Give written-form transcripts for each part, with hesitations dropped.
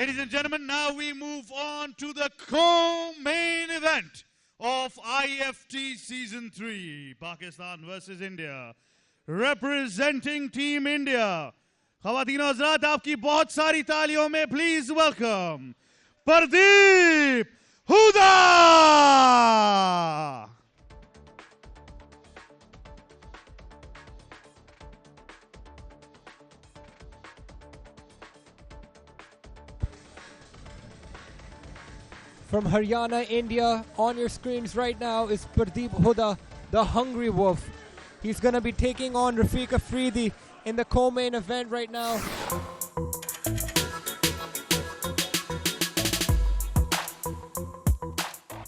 Ladies and gentlemen, now we move on to the co-main event of IFT Season 3, Pakistan versus India. Representing Team India, Khawateen o Hazrat, aapki bahut sari taaliyon mein please welcome Pardeep, Hooda! From Haryana, India, on your screens right now is Pardeep Hooda, the Hungry Wolf. He's going to be taking on Rafiq Afridi in the co-main event right now.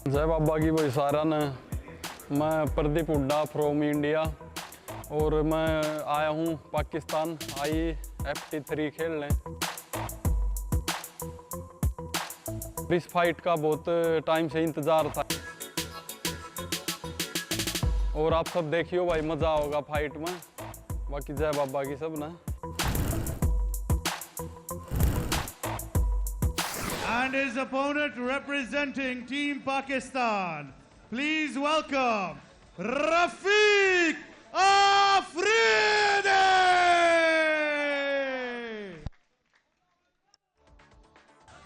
जय बाबा की भाई सारा ने मैं Pradeep Hooda from India और मैं आया हूँ पाकिस्तान IFT 3 खेलने। इस फाइट का बहुत टाइम से इंतज़ार था और आप सब देखियो भाई, मज़ा होगा फाइट में। बाकी जय बाबा की सब ना। And his opponent representing Team Pakistan, please welcome Rafiq Afridi!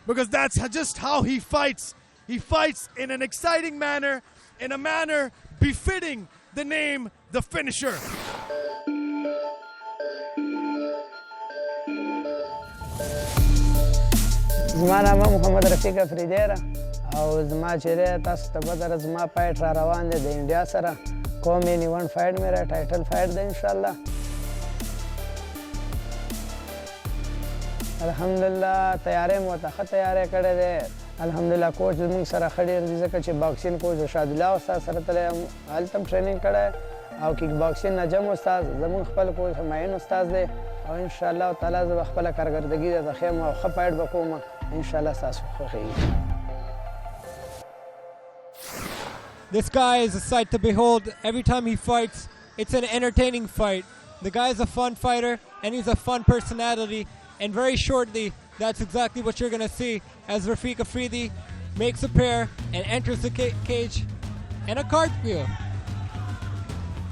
Because that's just how he fights. He fights in an exciting manner, in a manner befitting the name, the finisher. زما نام محمد رفیق افریدی را او زما چې دی تاسو ته پته ده زما فایټ را روان دی د انډیا سره کومین ایونټ فایټ میرا ټایټل فایټ دی انشاءالله الحمدلله تیاری مو ته ښه تیاری کړی دی الحمدلله کوچ زموږ سره ښه ډېر دي ځکه چې باکسینګ کوچ شادالله استاد سره تللی یم هلته هم ټریننګ کړی او کیک باکسینګ نجم استاد زموږ خپل کوچ همایون استاد دی او انشاءالله تعالی زه به خپله کارګردګي درته ښیم او ښه فایټ به کوم انشاءالله ستاسو خوښیږي. This guy is a sight to behold. Every time he fights, it's an entertaining fight. The guy is a fun fighter and he's a fun personality. And very shortly, that's exactly what you're going to see as Rafiq Afridi makes a pair and enters the cage and a cartwheel.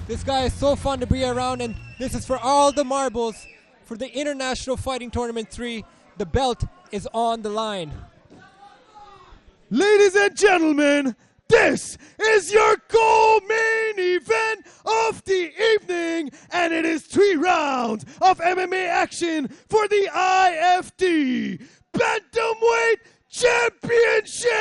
This guy is so fun to be around, and this is for all the marbles for the International Fighting Tournament 3. The belt is on the line. Ladies and gentlemen, this is your co-main event of the evening, and it is 3 rounds of MMA action for the IFT Bantamweight Championship.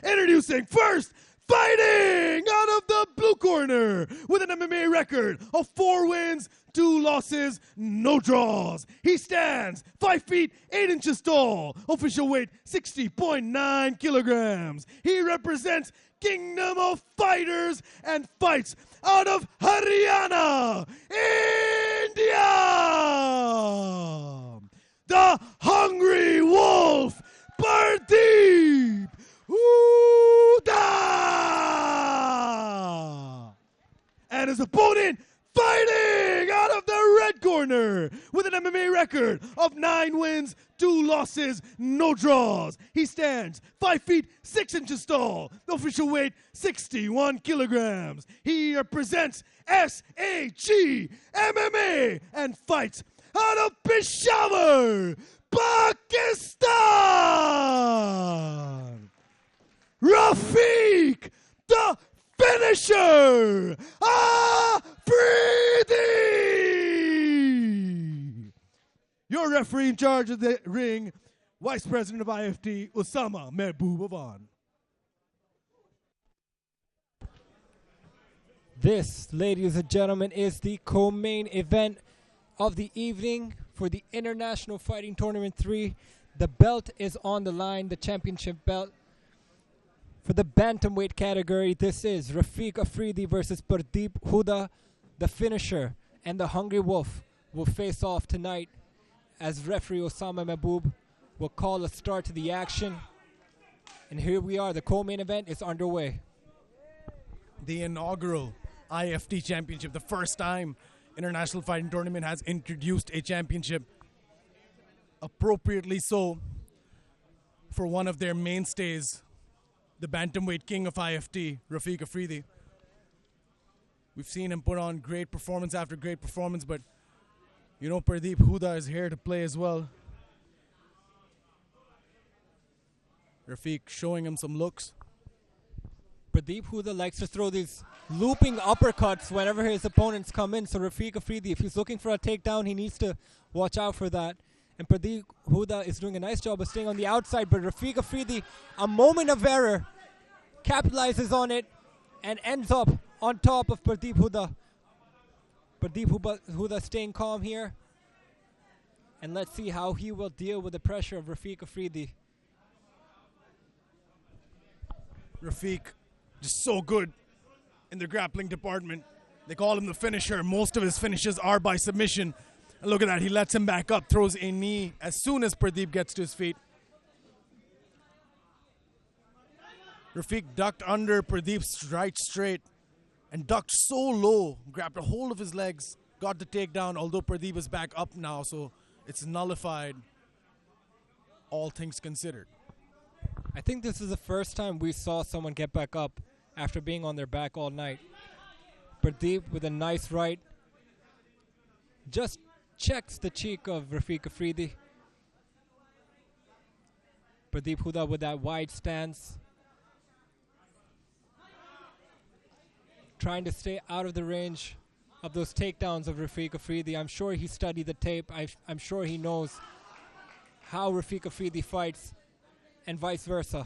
Introducing first, fighting out of the blue corner with an MMA record of 4 wins, 2 losses, no draws. He stands 5 feet 8 inches tall, official weight 60.9 kilograms. He represents Kingdom of Fighters and fights out of Haryana, India. The Hungry Wolf, Pardeep Hooda. And his opponent, fighting out of the red corner with an MMA record of 9 wins, 2 losses, no draws. He stands 5 feet 6 inches tall, the official weight 61 kilograms. He represents SAG MMA and fights out of Peshawar, Pakistan. Rafiq, the finisher, Afridi. Your referee in charge of the ring, Vice President of IFT, Osama Mehboobavan. This, ladies and gentlemen, is the co-main event of the evening for the International Fighting Tournament 3. The belt is on the line, the championship belt. For the bantamweight category, this is Rafiq Afridi versus Pardeep Hooda. The finisher and the Hungry Wolf will face off tonight as referee Osama Mehboob will call a start to the action. And here we are, the co-main event is underway. The inaugural IFT championship, the first time International Fighting Tournament has introduced a championship. appropriately so, for one of their mainstays, the bantamweight king of IFT, Rafiq Afridi. We've seen him put on great performance after great performance, but you know Pardeep Hooda is here to play as well. Rafiq showing him some looks. Pardeep Hooda likes to throw these looping uppercuts whenever his opponents come in. So Rafiq Afridi, if he's looking for a takedown, he needs to watch out for that. And Pardeep Hooda is doing a nice job of staying on the outside, but Rafiq Afridi, a moment of error, capitalizes on it and ends up on top of Pardeep Hooda. Pardeep Hooda staying calm here. And let's see how he will deal with the pressure of Rafiq Afridi. Rafiq just so good in the grappling department. They call him the finisher. Most of his finishes are by submission. And look at that, he lets him back up, throws a knee as soon as Pardeep gets to his feet. Rafiq ducked under Pardeep's right straight and ducked so low, grabbed a hold of his legs, got the takedown, although Pardeep is back up now, so it's nullified, all things considered. I think this is the first time we saw someone get back up after being on their back all night. Pardeep with a nice right just checks the cheek of Rafiq Afridi. Pardeep Hooda with that wide stance, trying to stay out of the range of those takedowns of Rafiq Afridi. I'm sure he studied the tape. I'm sure he knows how Rafiq Afridi fights and vice versa.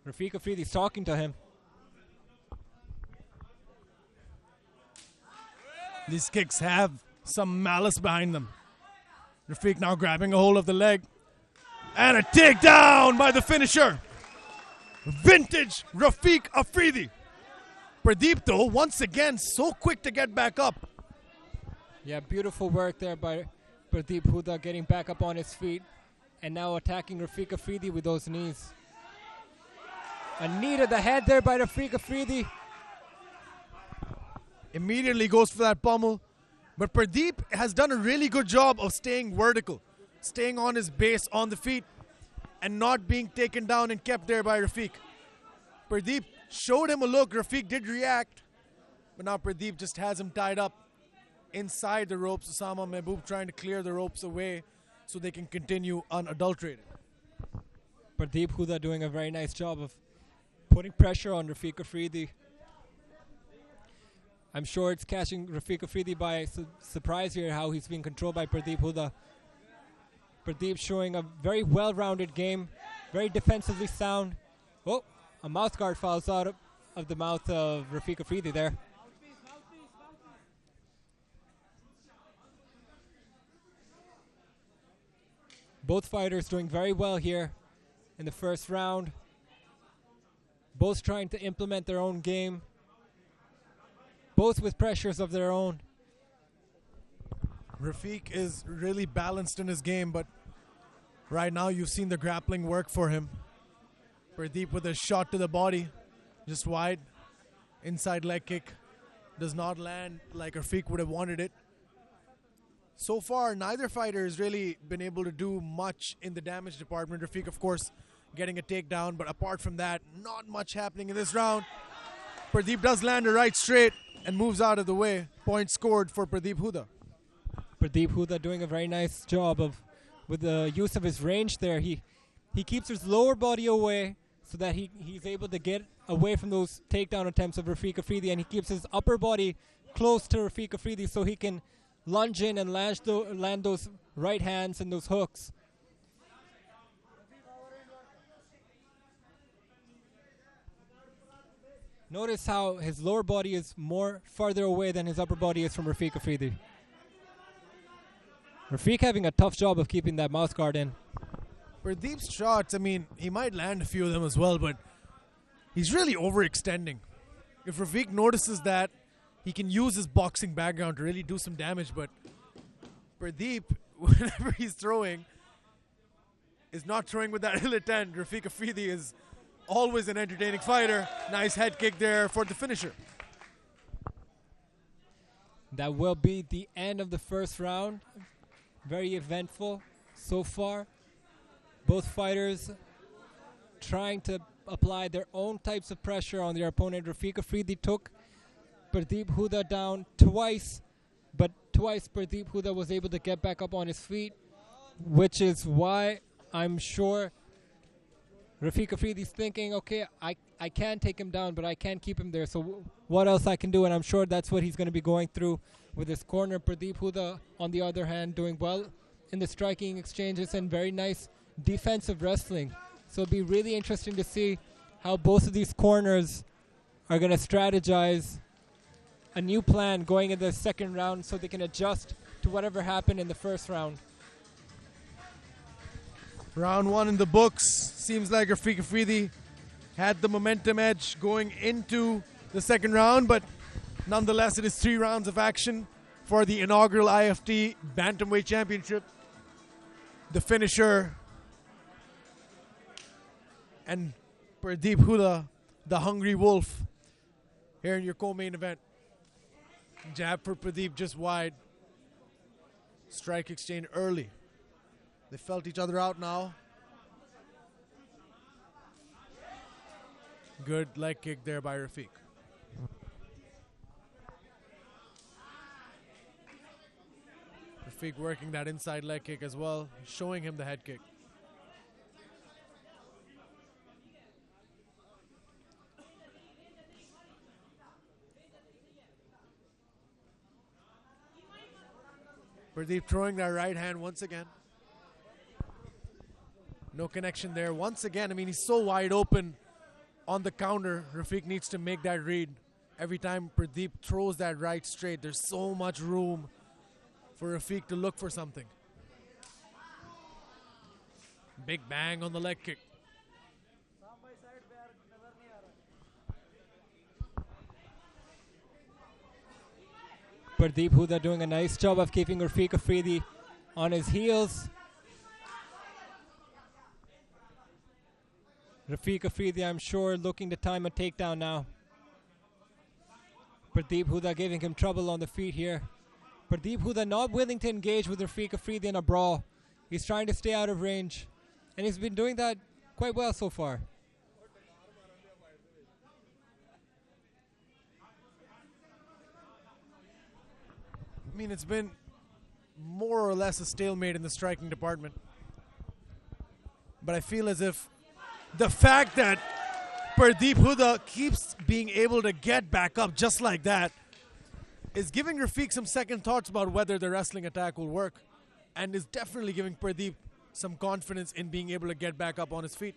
Rafiq Afridi's talking to him. These kicks have some malice behind them. Rafiq now grabbing a hold of the leg. And a takedown by the finisher. Vintage Rafiq Afridi. Pardeep, though, once again, so quick to get back up. Yeah, beautiful work there by Pardeep Hooda, getting back up on his feet and now attacking Rafiq Afridi with those knees. A knee to the head there by Rafiq Afridi. Immediately goes for that pommel. But Pardeep has done a really good job of staying vertical, staying on his base on the feet, and not being taken down and kept there by Rafiq. Pardeep showed him a look. Rafiq did react, but now Pardeep just has him tied up inside the ropes. Osama Mehboob trying to clear the ropes away so they can continue unadulterated. Pardeep Hooda doing a very nice job of putting pressure on Rafiq Afridi. I'm sure it's catching Rafiq Afridi by surprise here how he's being controlled by Pardeep Hooda. Pardeep showing a very well-rounded game, very defensively sound. Oh, a mouth guard falls out of the mouth of Rafiq Afridi there. Both fighters doing very well here in the first round. Both trying to implement their own game. Both with pressures of their own. Rafiq is really balanced in his game, but right now you've seen the grappling work for him. Pardeep with a shot to the body, just wide. Inside leg kick does not land like Rafiq would have wanted it. So far, neither fighter has really been able to do much in the damage department. Rafiq, of course, getting a takedown, but apart from that, not much happening in this round. Pardeep does land a right straight and moves out of the way. Point scored for Pardeep Hooda. Pardeep Hooda doing a very nice job of with the use of his range there. He keeps his lower body away so that he's able to get away from those takedown attempts of Rafiq Afridi, and he keeps his upper body close to Rafiq Afridi so he can lunge in and land those right hands and those hooks. Notice how his lower body is more farther away than his upper body is from Rafiq Afridi. Rafiq having a tough job of keeping that mouth guard in. Pardeep's shots, I mean, he might land a few of them as well, but he's really overextending. If Rafiq notices that, he can use his boxing background to really do some damage, but Pardeep, whenever he's throwing, is not throwing with that ill intent. Rafiq Afridi is always an entertaining fighter. Nice head kick there for the finisher. That will be the end of the first round. very eventful so far. Both fighters trying to apply their own types of pressure on their opponent. Rafiq Afridi took Pardeep Hooda down twice, but twice Pardeep Hooda was able to get back up on his feet, which is why I'm sure Rafiq Afridi's thinking, okay, I can take him down, but I can't keep him there, so what else I can do? And I'm sure that's what he's going to be going through with his corner. Pardeep Hooda, on the other hand, doing well in the striking exchanges and very nice defensive wrestling. So it'll be really interesting to see how both of these corners are going to strategize a new plan going into the second round so they can adjust to whatever happened in the first round. Round 1 in the books. Seems like Rafiq Afridi had the momentum edge going into the second round, but nonetheless, it is 3 rounds of action for the inaugural IFT Bantamweight Championship. The finisher and Pardeep Hooda, the Hungry Wolf, here in your co-main event. Jab for Pardeep just wide. Strike exchange early. They felt each other out now. Good leg kick there by Rafiq. Rafiq working that inside leg kick as well, showing him the head kick. Pardeep throwing that right hand once again. No connection there. Once again, I mean, he's so wide open on the counter. Rafiq needs to make that read. Every time Pardeep throws that right straight, there's so much room for Rafiq to look for something. Big bang on the leg kick. Pardeep Hooda doing a nice job of keeping Rafiq Afridi on his heels. Rafiq Afridi, I'm sure, looking to time a takedown now. Pardeep Hooda giving him trouble on the feet here. Pardeep Hooda not willing to engage with Rafiq Afridi in a brawl. He's trying to stay out of range. And he's been doing that quite well so far. I mean, it's been more or less a stalemate in the striking department. But I feel as if the fact that Pardeep Hooda keeps being able to get back up just like that is giving Rafiq some second thoughts about whether the wrestling attack will work, and is definitely giving Pardeep some confidence in being able to get back up on his feet.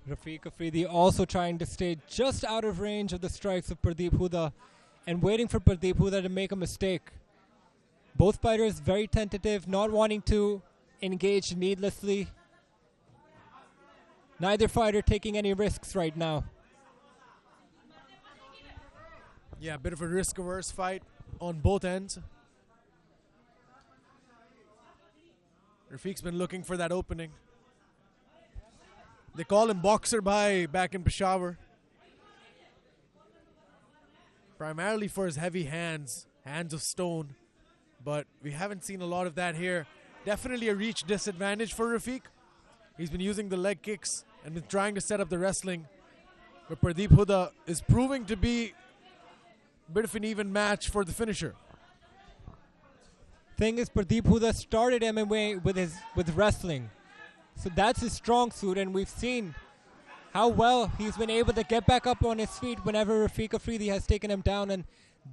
Rafiq Afridi also trying to stay just out of range of the strikes of Pardeep Hooda and waiting for Pardeep Hooda to make a mistake. Both fighters very tentative, not wanting to engage needlessly. Neither fighter taking any risks right now. Yeah, a bit of a risk-averse fight on both ends. Rafiq's been looking for that opening. They call him Boxer Bhai back in Peshawar. Primarily for his heavy hands, hands of stone. But we haven't seen a lot of that here. Definitely a reach disadvantage for Rafiq. He's been using the leg kicks and been trying to set up the wrestling. But Pardeep Hooda is proving to be a bit of an even match for the finisher. Thing is, Pardeep Hooda started MMA with wrestling. So that's his strong suit, and we've seen how well he's been able to get back up on his feet whenever Rafiq Afridi has taken him down, and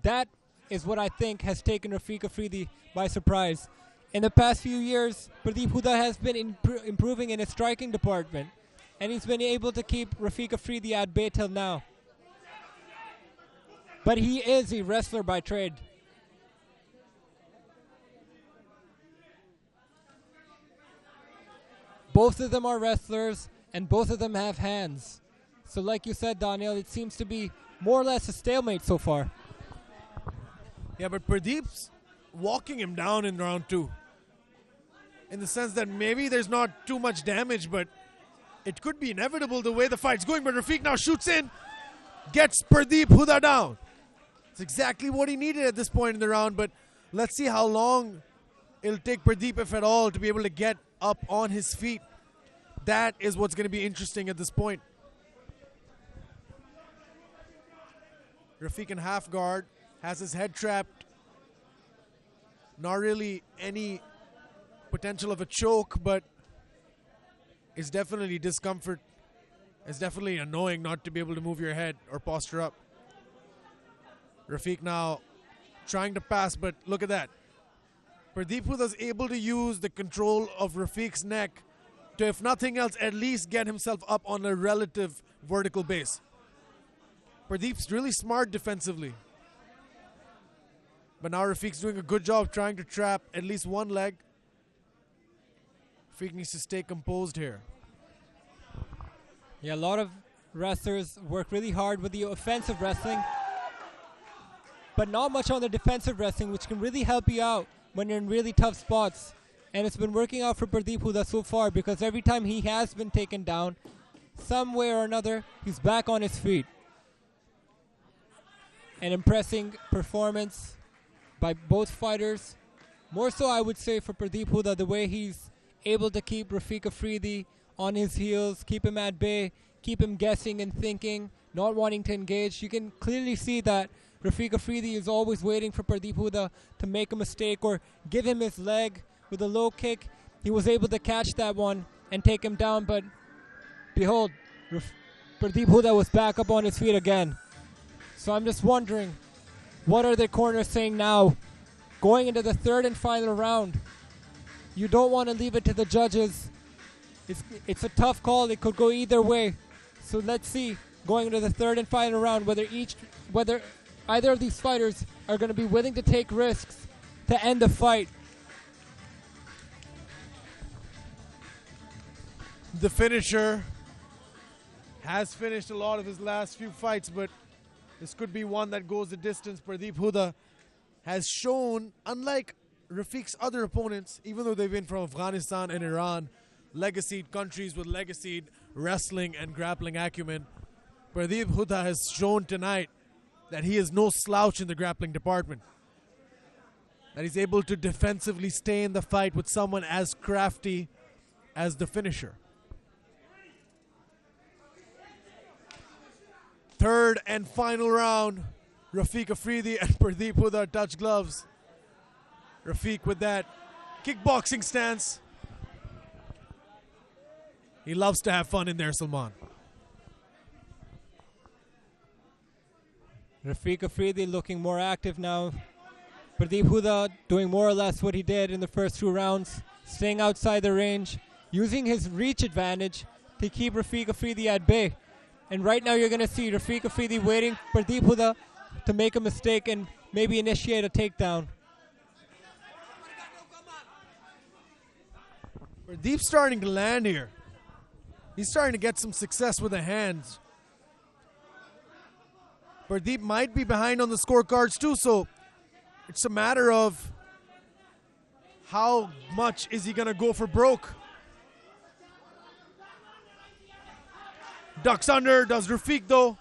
that is what I think has taken Rafiq Afridi by surprise. In the past few years, Pardeep Hooda has been improving in his striking department, and he's been able to keep Rafiq Afridi at bay till now. But he is a wrestler by trade. Both of them are wrestlers, and both of them have hands. So like you said, Daniel, it seems to be more or less a stalemate so far. Yeah, but Pardeep's walking him down in round 2. In the sense that maybe there's not too much damage, but it could be inevitable the way the fight's going. But Rafiq now shoots in, gets Pardeep Hooda down. It's exactly what he needed at this point in the round, but Let's see how long it'll take Pardeep, if at all, to be able to get up on his feet. That is what's going to be interesting at this point. Rafiq in half guard, has his head trapped. Not really any potential of a choke, but it's definitely discomfort. It's definitely annoying not to be able to move your head or posture up. Rafiq now trying to pass, but look at that. Pardeep was able to use the control of Rafiq's neck to, if nothing else, at least get himself up on a relative vertical base. Pardeep's really smart defensively. But now Rafiq's doing a good job trying to trap at least one leg. Rafiq needs to stay composed here. Yeah, a lot of wrestlers work really hard with the offensive wrestling, but not much on the defensive wrestling, which can really help you out when you're in really tough spots. And it's been working out for Pardeep Hooda so far, because every time he has been taken down, some way or another, he's back on his feet. An impressive performance by both fighters. More so, I would say, for Pardeep Hooda, the way he's able to keep Rafiq Afridi on his heels, keep him at bay, keep him guessing and thinking, not wanting to engage. You can clearly see that Rafiq Afridi is always waiting for Pardeep Hooda to make a mistake or give him his leg with a low kick. He was able to catch that one and take him down, but behold, Pardeep Hooda was back up on his feet again. So I'm just wondering, what are the corners saying now? Going into the third and final round, you don't want to leave it to the judges. It's a tough call. It could go either way. So let's see, going into the third and final round, whether either of these fighters are going to be willing to take risks to end the fight. The finisher has finished a lot of his last few fights, but this could be one that goes the distance. Pardeep Hooda has shown, unlike Rafiq's other opponents, even though they've been from Afghanistan and Iran, legacied countries with legacied wrestling and grappling acumen, Pardeep Hooda has shown tonight that he is no slouch in the grappling department. That he's able to defensively stay in the fight with someone as crafty as the finisher. Third and final round. Rafiq Afridi and Pardeep Hooda touch gloves. Rafiq with that kickboxing stance. He loves to have fun in there, Salman. Rafiq Afridi looking more active now. Pardeep Hooda doing more or less what he did in the first two rounds, staying outside the range, using his reach advantage to keep Rafiq Afridi at bay. And right now you're going to see Rafiq Afridi waiting for Pardeep Hooda to make a mistake and maybe initiate a takedown. Pardeep's starting to land here. He's starting to get some success with the hands. Pardeep might be behind on the scorecards too, so it's a matter of how much is he going to go for broke. Ducks under, does Rafiq though.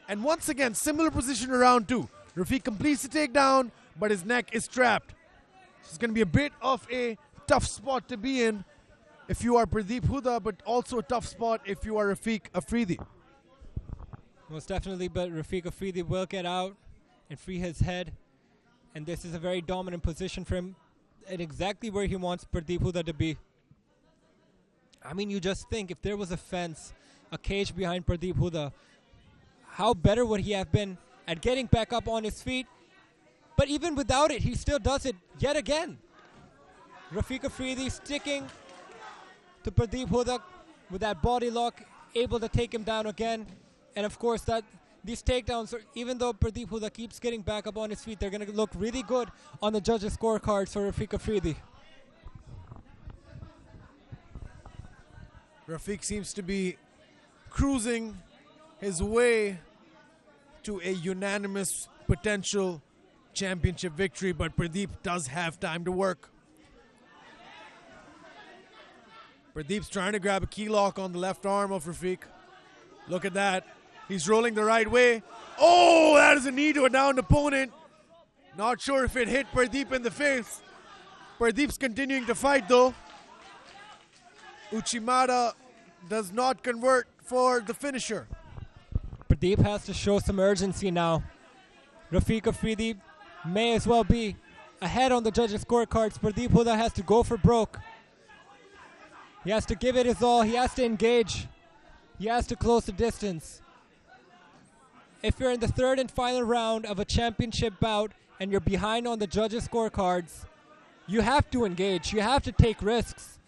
And once again, similar position to round two. Rafiq completes the takedown, but his neck is trapped. So it's going to be a bit of a tough spot to be in if you are Pardeep Hooda, but also a tough spot if you are Rafiq Afridi. Most definitely, but Rafiq Afridi will get out and free his head. And this is a very dominant position for him and exactly where he wants Pardeep Hooda to be. I mean, you just think if there was a fence, a cage behind Pardeep Hooda, how better would he have been at getting back up on his feet? But even without it, he still does it yet again. Rafiq Afridi sticking to Pardeep Hooda with that body lock, able to take him down again. And of course, these takedowns, even though Pardeep Hooda keeps getting back up on his feet, they're going to look really good on the judges' scorecards for Rafiq Afridi. Rafiq seems to be cruising his way to a unanimous potential championship victory, but Pardeep does have time to work. Pardeep's trying to grab a key lock on the left arm of Rafiq. Look at that. He's rolling the right way. Oh, that is a knee to a downed opponent. Not sure if it hit Pardeep in the face. Pardeep's continuing to fight though. Uchimata does not convert for the finisher. Pardeep has to show some urgency now. Rafiq Afridi may as well be ahead on the judges' scorecards. Pardeep Hooda has to go for broke. He has to give it his all. He has to engage. He has to close the distance. If you're in the third and final round of a championship bout and you're behind on the judges' scorecards, you have to engage. You have to take risks.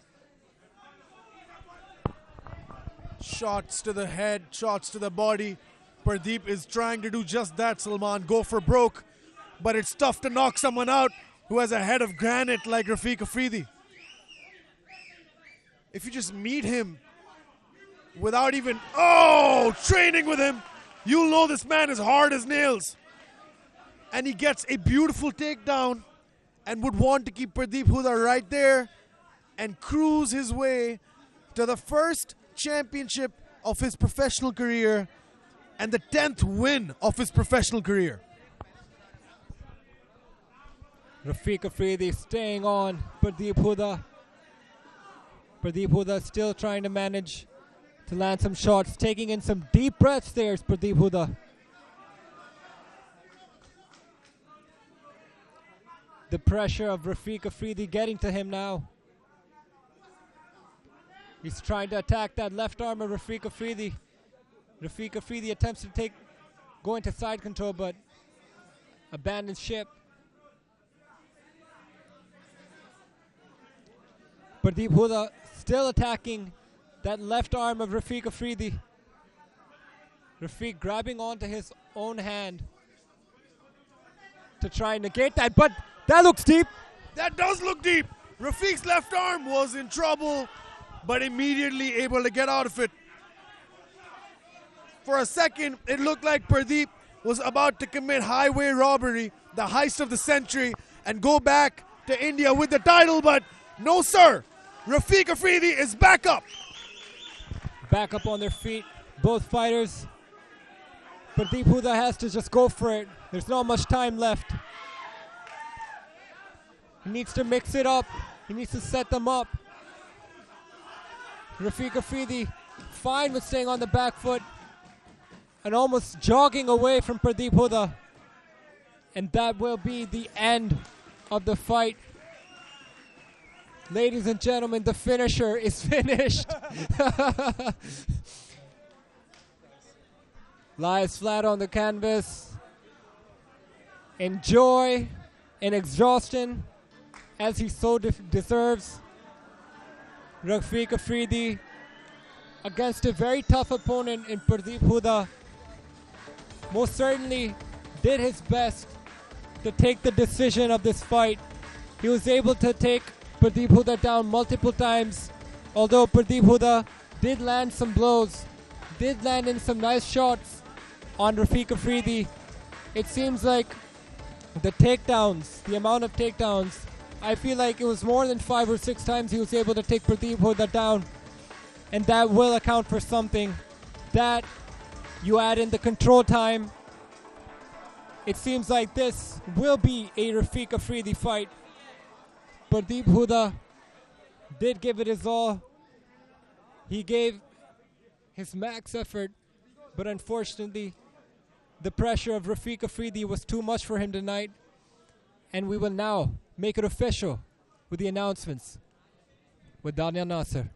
Shots to the head, shots to the body. Pardeep is trying to do just that, Salman. Go for broke. But it's tough to knock someone out who has a head of granite like Rafiq Afridi. If you just meet him without even, training with him, you'll know this man is hard as nails. And he gets a beautiful takedown and would want to keep Pardeep Hooda right there and cruise his way to the first championship of his professional career and the 10th win of his professional career. Rafiq Afridi staying on Pardeep Hooda. Pardeep Hooda still trying to manage to land some shots, taking in some deep breaths there is Pardeep Hooda. The pressure of Rafiq Afridi getting to him now. He's trying to attack that left arm of Rafiq Afridi. Rafiq Afridi attempts to go into side control, but abandons ship. Pardeep Hooda still attacking that left arm of Rafiq Afridi. Rafiq grabbing onto his own hand to try and negate that, but that looks deep. That does look deep. Rafiq's left arm was in trouble, but immediately able to get out of it. For a second, it looked like Pardeep was about to commit highway robbery, the heist of the century, and go back to India with the title, but no sir. Rafiq Afridi is back up. Back up on their feet, both fighters. Pardeep Hooda has to just go for it. There's not much time left. He needs to mix it up. He needs to set them up. Rafiq Afridi fine with staying on the back foot and almost jogging away from Pardeep Hooda. And that will be the end of the fight. Ladies and gentlemen, the finisher is finished. Lies flat on the canvas. In joy, in exhaustion, as he so deserves. Rafiq Afridi against a very tough opponent in Pardeep Hooda. Most certainly did his best to take the decision of this fight. He was able to take Pardeep Hooda down multiple times, although Pardeep Hooda did land some blows, did land in some nice shots on Rafiq Afridi. It seems like the takedowns, the amount of takedowns, I feel like it was more than 5 or 6 times he was able to take Pardeep Hooda down, and that will account for something. That you add in the control time, it seems like this will be a Rafiq Afridi fight. Pardeep Hooda did give it his all. He gave his max effort, but unfortunately, the pressure of Rafiq Afridi was too much for him tonight. And we will now make it official with the announcements with Daniel Nasser.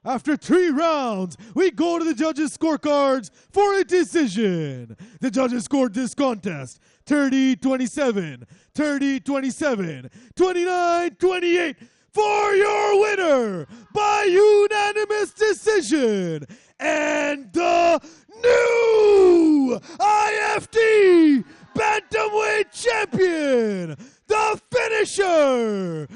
After 3 rounds, we go to the judges' scorecards for a decision. The judges scored this contest 30-27, 30-27, 29-28 for your winner by unanimous decision. And the new IFT Bantamweight champion, the finisher,